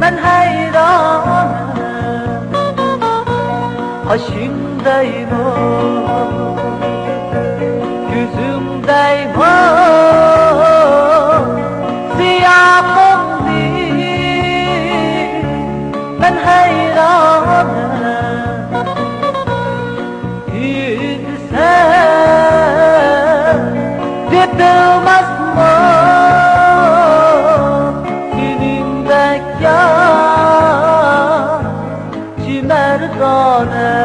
ben hayranım. Kaşımdayım o, gözümdeyim o, siyahımdı ben hayranım. Yüzü sen depilmez mi günündek yar merdane.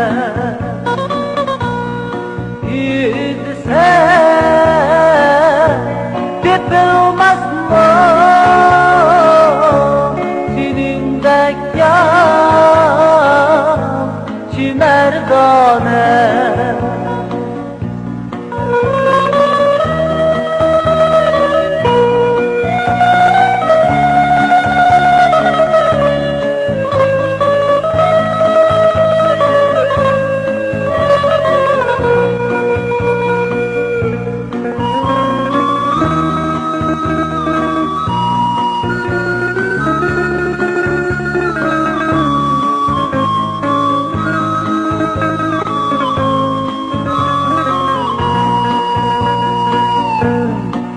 Yüzü sen depilmez mi günündek yar merdane.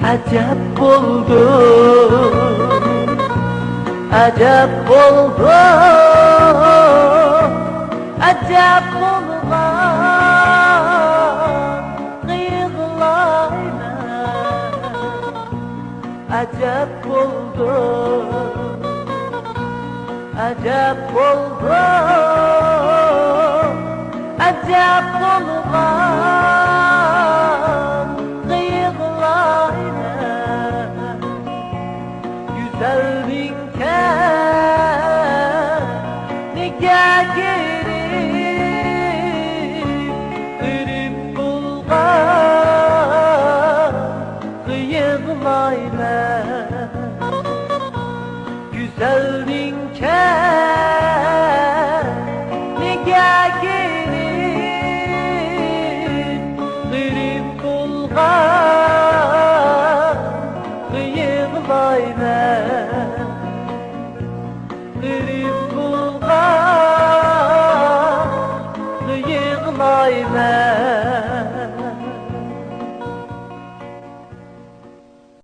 Acep oldu, acep oldu, acep olgan kıyıklayla. Acep oldu, acep oldu, acep olgan kıyıklayla. Güzellik nike girip ürüp bulgan kıyıklayla. Güzellik nike girip ürüp bulgan kıyıklayla. Kırıp bulgan kıyıklayla.